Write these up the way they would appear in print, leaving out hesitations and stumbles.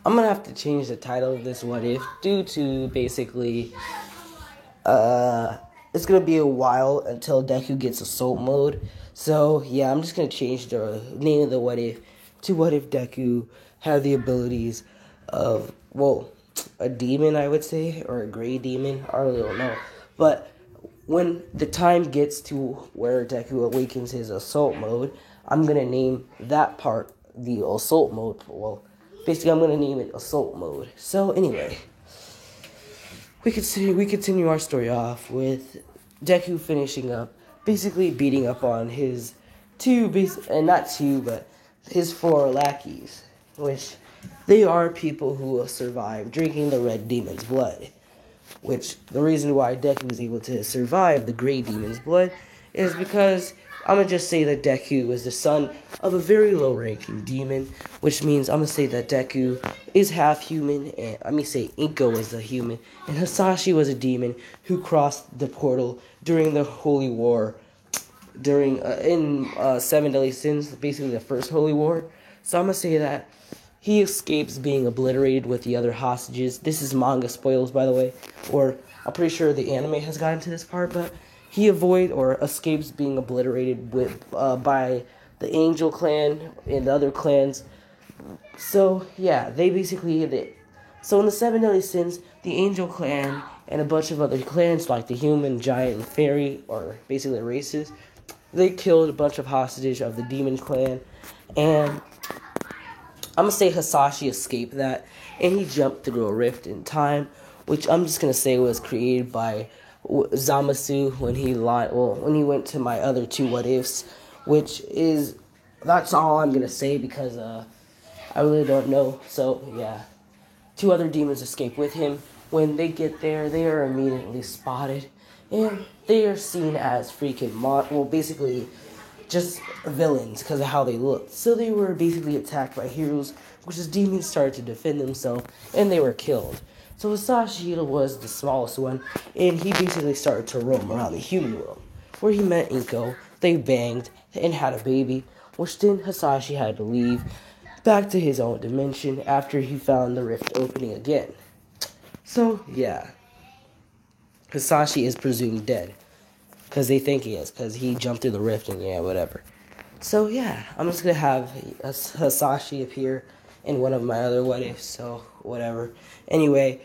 I'm gonna have to change the title of this what if due to basically it's gonna be a while until Deku gets assault mode. So yeah, I'm just gonna change the name of the what if to what if Deku had the abilities of a demon, I would say, or a gray demon. I really don't know. But when the time gets to where Deku awakens his assault mode, I'm gonna name that part the assault mode. Well, basically, I'm gonna name it assault mode. So anyway, we continue our story off with Deku finishing up, basically beating up on his his four lackeys, which they are people who will survive drinking the red demon's blood. Which the reason why Deku was able to survive the gray demon's blood is because I'm gonna just say that Deku was the son of a very low-ranking demon, which means I'm gonna say that Deku is half human, and let me say Inko is a human, and Hasashi was a demon who crossed the portal during the Holy War, in Seven Deadly Sins, basically the first Holy War. So I'm gonna say that he escapes being obliterated with the other hostages. This is manga spoilers, by the way, or I'm pretty sure the anime has gotten to this part, but he avoids or escapes being obliterated by the Angel Clan and the other clans. So yeah, so in the Seven Deadly Sins, the Angel Clan and a bunch of other clans like the Human, Giant, and Fairy, or basically the races, they killed a bunch of hostages of the Demon Clan, and I'm going to say Hasashi escaped that, and he jumped through a rift in time, which I'm just going to say was created by Zamasu when he went to my other two what-ifs, that's all I'm going to say because I really don't know. So, yeah. Two other demons escape with him. When they get there, they are immediately spotted, and they are seen as basically just villains because of how they looked. So they were basically attacked by heroes, which is demons started to defend themselves, and they were killed. So Hasashi was the smallest one, and he basically started to roam around the human world, where he met Inko. They banged and had a baby, which then Hasashi had to leave back to his own dimension after he found the rift opening again. So yeah, Hasashi is presumed dead. Because they think he is, because he jumped through the rift and yeah, whatever. So yeah, I'm just going to have Hasashi appear in one of my other what-ifs, so whatever. Anyway,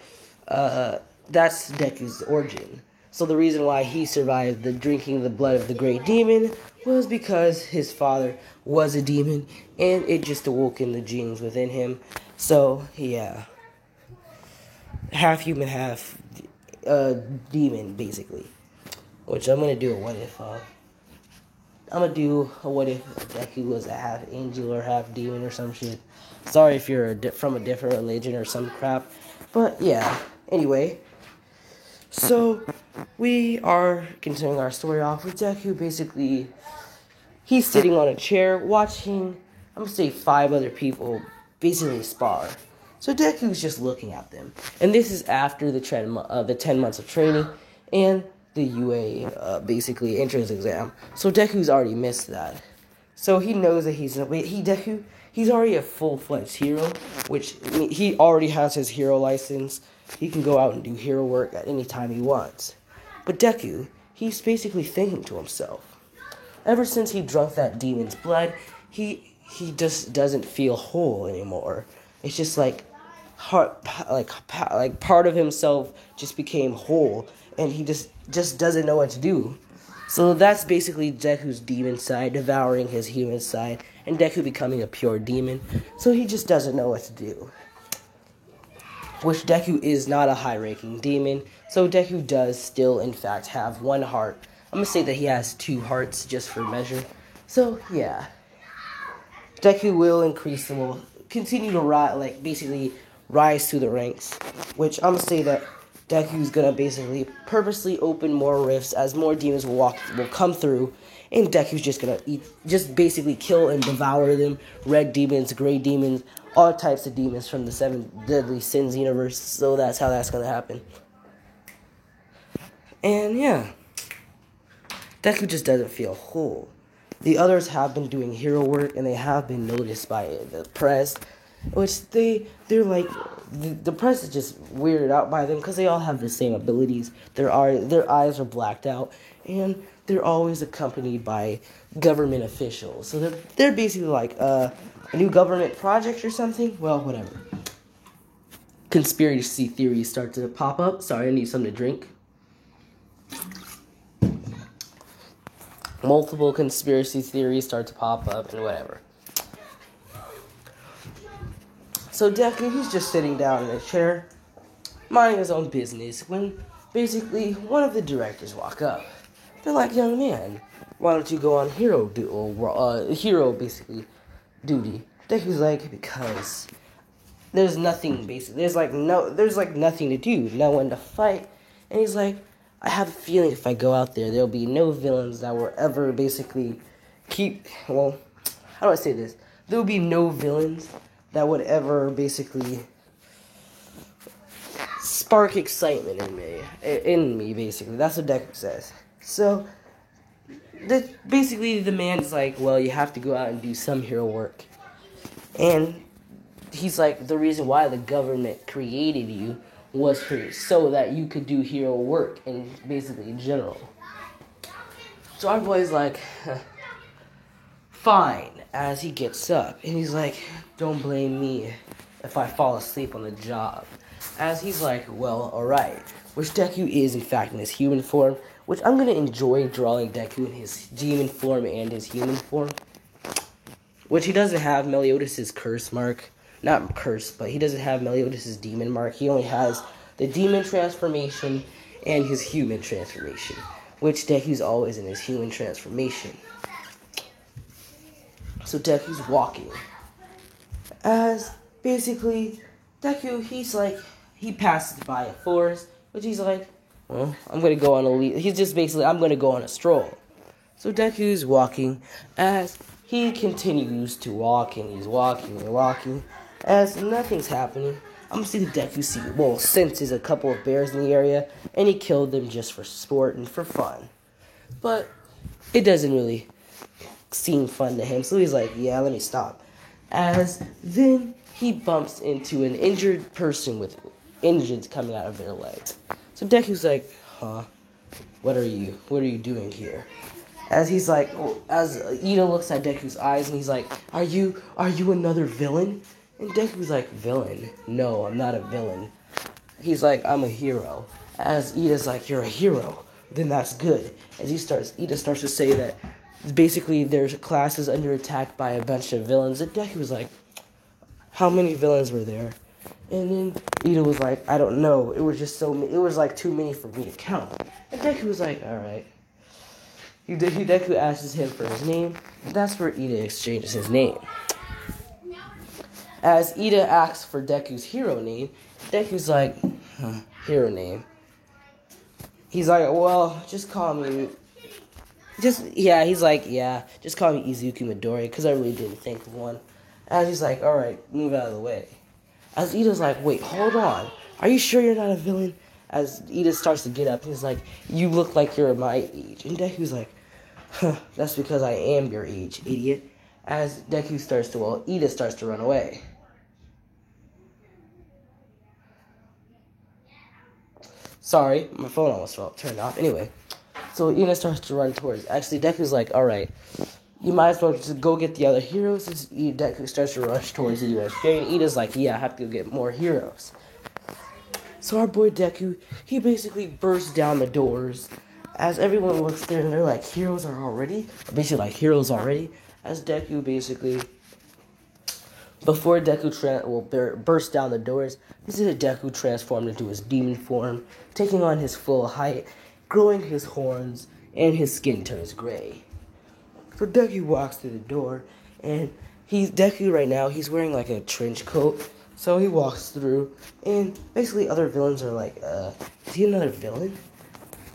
that's Deku's origin. So the reason why he survived the drinking the blood of the great demon was because his father was a demon, and it just awoke in the genes within him. So yeah, half human, half demon, basically. Which I'm going to do a what if of. I'm going to do a what if Deku was a half angel or half demon or some shit. Sorry if you're from a different religion or some crap. But yeah, anyway. So, we are continuing our story off with Deku. Basically, he's sitting on a chair watching, I'm going to say 5 other people basically spar. So Deku's just looking at them. And this is after the 10 months of training and the UA basically entrance exam. So Deku's already missed that. So he knows that he's already a full-fledged hero, which he already has his hero license. He can go out and do hero work at any time he wants. But Deku, he's basically thinking to himself. Ever since he drunk that demon's blood, he just doesn't feel whole anymore. It's just like part of himself just became whole, and he just doesn't know what to do. So that's basically Deku's demon side devouring his human side, and Deku becoming a pure demon. So he just doesn't know what to do. Which Deku is not a high-ranking demon, so Deku does still, in fact, have 1 heart. I'm gonna say that he has 2 hearts just for measure. So yeah, Deku will continue to basically rise through the ranks, which I'm gonna say that Deku's gonna basically purposely open more rifts as more demons will come through, and Deku's just gonna basically kill and devour them. Red demons, gray demons, all types of demons from the Seven Deadly Sins universe. So that's how that's gonna happen. And yeah, Deku just doesn't feel whole. The others have been doing hero work, and they have been noticed by the press. which they're like the press is just weirded out by them because they all have the same abilities. Their eyes are blacked out, and they're always accompanied by government officials. So they're basically like a new government project or something. Well, whatever. Conspiracy theories start to pop up. Sorry, I need something to drink. Multiple conspiracy theories start to pop up and whatever. So Deku, he's just sitting down in a chair, minding his own business, when basically one of the directors walk up. They're like, young man, why don't you go on hero duty? Deku's like, because there's nothing basically. There's like nothing to do, no one to fight. And he's like, I have a feeling if I go out there, there'll be no villains that will ever basically how do I say this? There'll be no villains that would ever basically spark excitement in me, basically. That's what Deku says. So, basically the man's like, well, you have to go out and do some hero work. And he's like, the reason why the government created you was so that you could do hero work, and basically in general. So our boy's like, fine, as he gets up. And he's like, don't blame me if I fall asleep on the job. As he's like, well, alright. Which Deku is, in fact, in his human form. Which I'm going to enjoy drawing Deku in his demon form and his human form. Which he doesn't have Meliodas' curse mark. Not curse, but he doesn't have Meliodas' demon mark. He only has the demon transformation and his human transformation. Which Deku's always in his human transformation. So Deku's walking. As basically, Deku, he passes by a forest, which he's like, well, I'm going to go on I'm going to go on a stroll. So Deku's walking as he continues to walk, and he's walking and walking. As nothing's happening, I'm going to see the Deku senses a couple of bears in the area, and he killed them just for sport and for fun. But it doesn't really seem fun to him, so he's like, yeah, let me stop. As then he bumps into an injured person with injuries coming out of their legs. So Deku's like, huh, what are you doing here? As he's like, as Ida looks at Deku's eyes and he's like, are you another villain? And Deku's like, villain? No, I'm not a villain. He's like, I'm a hero. As Ida's like, you're a hero. Then that's good. As Ida starts to say that basically their class is under attack by a bunch of villains. And Deku's like, how many villains were there? And then Ida was like, I don't know. It was like too many for me to count. And Deku was like, alright. Deku asks him for his name. And that's where Ida exchanges his name. As Ida asks for Deku's hero name, Deku's like, hero name. He's like, well, just call me... just call me Izuku Midori, because I really didn't think of one. As he's like, alright, move out of the way. As Ida's like, wait, hold on. Are you sure you're not a villain? As Ida starts to get up, he's like, you look like you're my age. And Deku's like, that's because I am your age, idiot. As Ida starts to run away. Sorry, my phone almost turned off. Anyway, so Ida starts to run towards. Actually, Deku's like, alright, you might as well just go get the other heroes. As Deku starts to rush towards the USJ, and Ida's like, yeah, I have to go get more heroes. So our boy Deku, he basically bursts down the doors. As everyone looks there, and they're like, heroes already? As Deku basically... Before Deku burst down the doors, we see that Deku transformed into his demon form, taking on his full height, growing his horns, and his skin turns gray. So Deku walks through the door, and Deku right now, he's wearing like a trench coat. So he walks through, and basically other villains are like, is he another villain?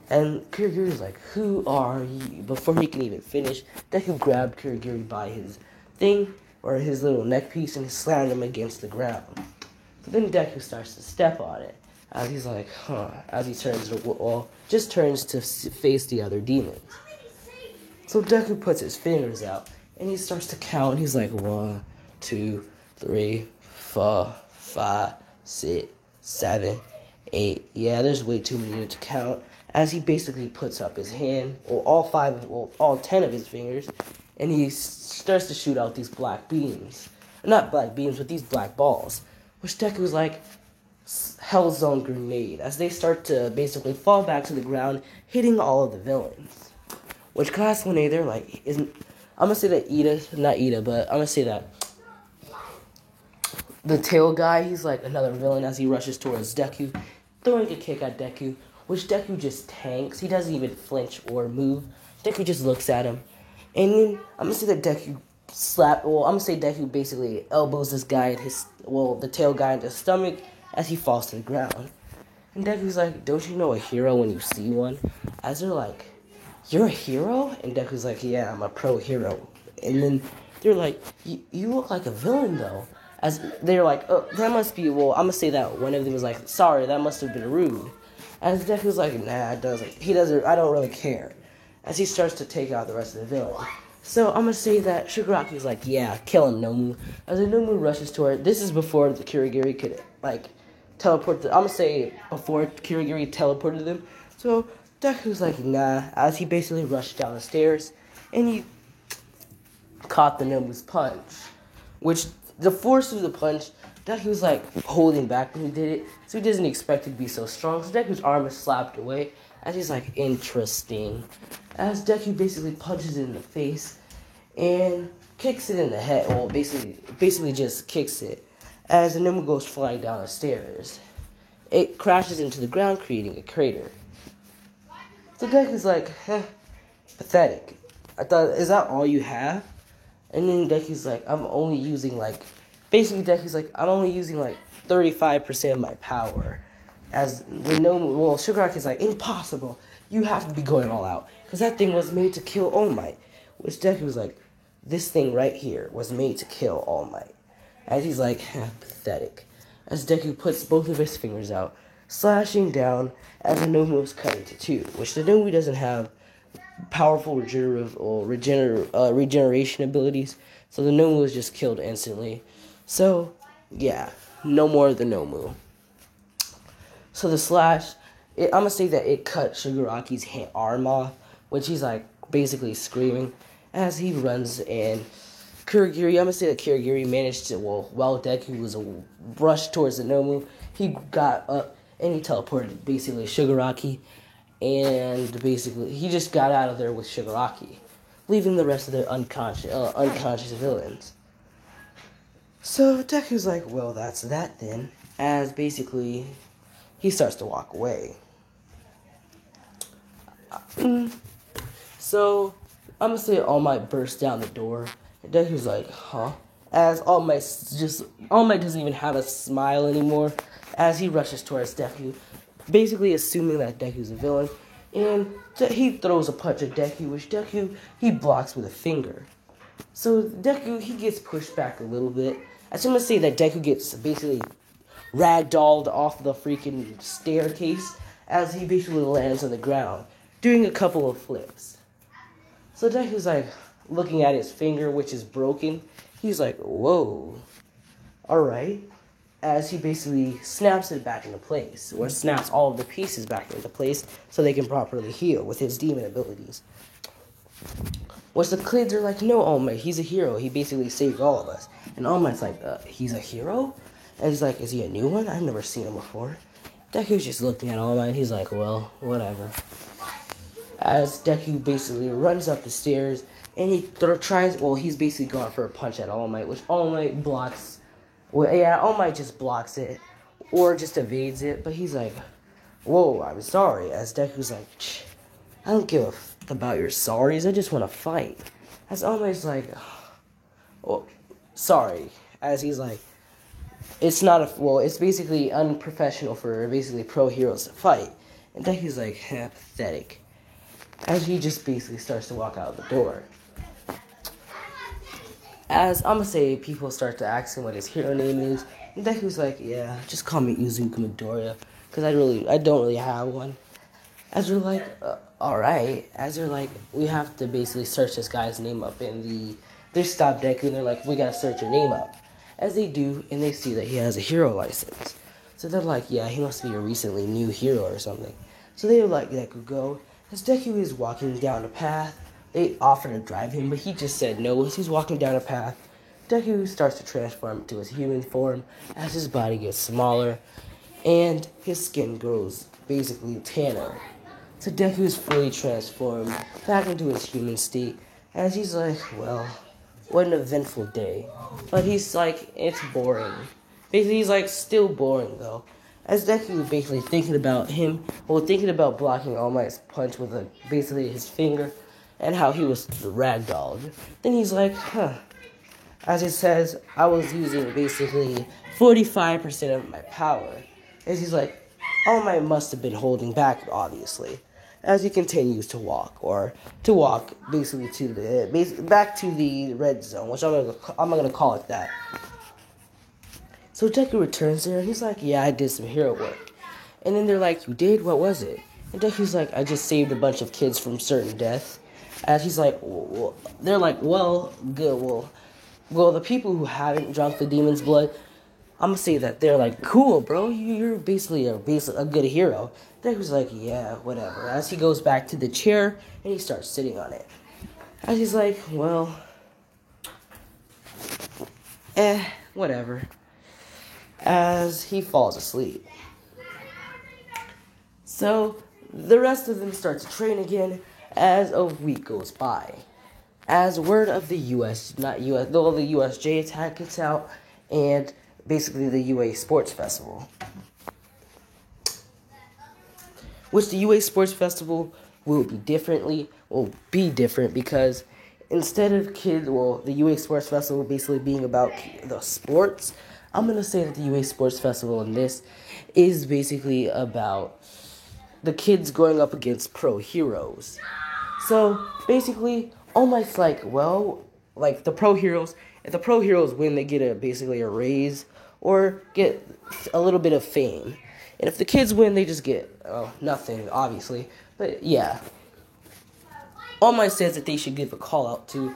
And Kirigiri's like, who are you? Before he can even finish, Deku grabbed Kirigiri by his thing, or his little neck piece, and slammed him against the ground. So then Deku starts to step on it, as he's like, as he turns to face the other demons. So Deku puts his fingers out, and he starts to count. He's like, 1, 2, 3, four, five, six, seven, 8. Yeah, there's way too many to count. As he basically puts up his hand, or all 10 of his fingers, and he starts to shoot out these black beams. Not black beams, but these black balls. Which Deku's like Hellzone grenade, as they start to basically fall back to the ground, hitting all of the villains. Which Class 1A, they're like, isn't. I'm gonna say that not Ida, but I'm gonna say that the tail guy, he's like another villain as he rushes towards Deku, throwing a kick at Deku, which Deku just tanks. He doesn't even flinch or move. Deku just looks at him. And then I'm gonna say that Deku Deku basically elbows this guy the tail guy in the stomach as he falls to the ground. And Deku's like, don't you know a hero when you see one? As they're like, you're a hero? And Deku's like, yeah, I'm a pro hero. And then they're like, you look like a villain though. As they're like, oh, that must be, I'm gonna say that one of them was like, sorry, that must have been rude. As Deku's like, nah, I don't really care. As he starts to take out the rest of the villain. So I'm gonna say that Shigaraki's like, yeah, kill him, Nomu. As the Nomu rushes toward, this is before the Kirigiri could, like, teleport, I'm gonna say before Kirigiri teleported them. So Deku's like, nah, as he basically rushed down the stairs, and he caught the Nomu's punch. Which, the force of the punch, Deku was like holding back when he did it, so he doesn't expect it to be so strong. So Deku's arm is slapped away, as he's like, interesting. As Deku basically punches it in the face and kicks it in the head, basically just kicks it. As the Nomu goes flying down the stairs, it crashes into the ground, creating a crater. So Deku's like, pathetic. I thought, is that all you have? And then Deku's like, I'm only using 35% of my power. As the Nomu, Shigaraki's like, impossible. You have to be going all out. Because that thing was made to kill All Might. Which Deku was like, this thing right here was made to kill All Might. As he's like, pathetic. As Deku puts both of his fingers out, slashing down as the Nomu is cut into two. Which the Nomu doesn't have powerful regeneration abilities. So the Nomu was just killed instantly. So, yeah, no more of the Nomu. So the slash, I'm going to say that it cut Shigaraki's arm off, which he's like basically screaming as he runs, and Kirigiri, I'm going to say that Kirigiri managed to, while Deku was rushed towards the Nomu, he got up and he teleported basically Shigaraki, and basically he just got out of there with Shigaraki, leaving the rest of the unconscious villains. So Deku's like, well, that's that then, as basically he starts to walk away. So I'm gonna say All Might bursts down the door, and Deku's like, huh? As All Might doesn't even have a smile anymore, as he rushes towards Deku, basically assuming that Deku's a villain, and he throws a punch at Deku, which Deku, he blocks with a finger. So Deku, he gets pushed back a little bit. I'm gonna say that Deku gets basically ragdolled off the freaking staircase as he basically lands on the ground, doing a couple of flips. So Deku's like looking at his finger, which is broken. He's like, whoa, alright. As he basically snaps it back into place, or snaps all of the pieces back into place so they can properly heal with his demon abilities. Which the kids are like, no, All Might, he's a hero. He basically saved all of us. And All Might's like, he's a hero? And he's like, is he a new one? I've never seen him before. Deku's just looking at All Might. He's like, well, whatever. As Deku basically runs up the stairs, and he's basically going for a punch at All Might, which All Might blocks. All Might just blocks it, or just evades it, but he's like, whoa, I'm sorry. As Deku's like, I don't give a about your sorries, I just want to fight. As All Might's like, well, sorry. As he's like, it's basically unprofessional for basically pro heroes to fight. And Deku's like, pathetic. As he just basically starts to walk out the door. As I'm gonna say, people start to ask him what his hero name is, and Deku's like, yeah, just call me Izuku Midoriya, because I don't really have one. As we're like, alright. As they're like, we have to basically search this guy's name up, and they stop Deku, and they're like, we gotta search your name up. as they do, and they see that he has a hero license. So they're like, yeah, he must be a recently new hero or something. So they let Deku go. As Deku is walking down a path, they offer to drive him, but he just said no. As he's walking down a path, Deku starts to transform to his human form as his body gets smaller and his skin grows basically tanner. So Deku is fully transformed back into his human state as he's like, well, what an eventful day. But he's like, it's boring. Basically, he's like, still boring though. As Deku was basically thinking about thinking about blocking All Might's punch with basically his finger and how he was ragdolled. Then he's like, As it says, I was using basically 45% of my power. As he's like, All Might must have been holding back, obviously. As he continues to walk basically back to the red zone, which I'm gonna call it that. So Deku returns there, and he's like, yeah, I did some hero work. And then they're like, you did? What was it? And Deku's like, I just saved a bunch of kids from certain death. As he's like, they're like, well, good, well, the people who haven't drunk the demon's blood, I'm gonna say that they're like, cool, bro, you're basically a good hero. Deku's like, yeah, whatever. As he goes back to the chair, and he starts sitting on it. As he's like, well, whatever. As he falls asleep. So, the rest of them start to train again as a week goes by. As word of the the USJ attack gets out, and basically the UA Sports Festival. Which the UA Sports Festival will be different because instead of the UA Sports Festival basically being about the sports, I'm going to say that the UA Sports Festival in this is basically about the kids going up against pro heroes. So, basically, All Might's like, well, like the pro heroes, if the pro heroes win, they get basically a raise or get a little bit of fame. And if the kids win, they just get nothing, obviously. But, yeah. All Might says that they should give a call out to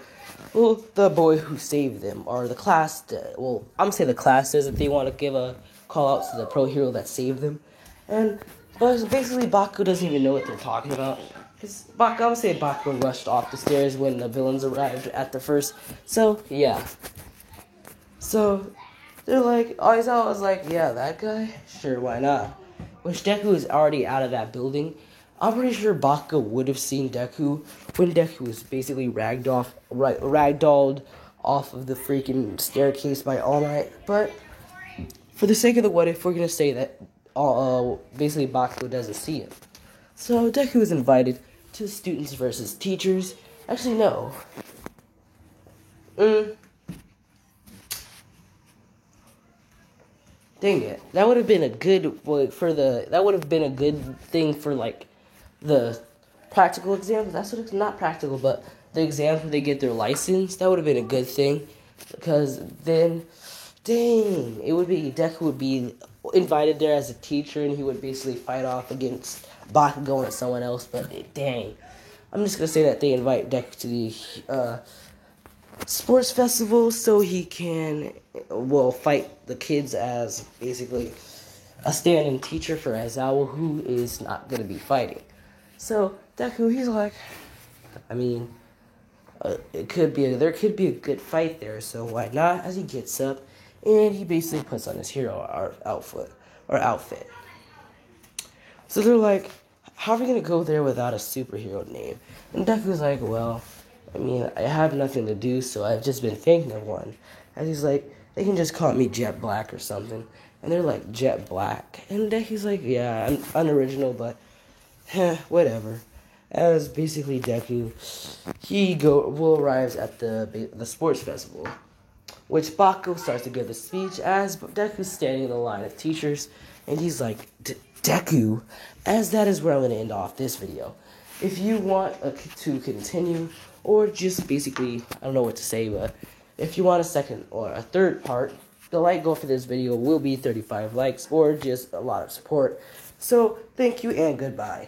the boy who saved them, or the class. I'm gonna say the class says that they want to give a call out to the pro hero that saved them, but basically Baku doesn't even know what they're talking about. Cause I'm gonna say Baku rushed off the stairs when the villains arrived at the first. So yeah. So they're like, Aizawa was like, yeah, that guy, sure, why not? Which Deku is already out of that building. I'm pretty sure Baka would have seen Deku when Deku was basically ragdolled off of the freaking staircase by All Might. But for the sake of the what if, we're gonna say that basically Bakugo doesn't see him. So Deku is invited to Students versus Teachers. Actually, no. Dang it! That would have been a good that would have been a good thing for like the practical exams. That's what it's not practical, but the exams where they get their license. That would have been a good thing because then, dang, Deku would be invited there as a teacher, and he would basically fight off against Bakugo and someone else. But dang, I'm just gonna say that they invite Deku to the sports festival so he can fight the kids as basically a stand-in teacher for Aizawa, who is not gonna be fighting. So Deku, he's like, I mean, there could be a good fight there, so why not? As he gets up and he basically puts on his hero outfit. So they're like, how are we gonna go there without a superhero name? And Deku's like, well, I mean, I have nothing to do, so I've just been thinking of one. And he's like, they can just call me Jet Black or something. And they're like, Jet Black. And Deku's like, yeah, I'm unoriginal, but whatever. As basically Deku, arrives at the sports festival, which Bakugo starts to give a speech as Deku's standing in the line of teachers, and he's like, Deku, as that is where I'm going to end off this video. If you want to continue, or just basically, I don't know what to say, but if you want a second or a third part, the like goal for this video will be 35 likes, or just a lot of support. So, thank you and goodbye.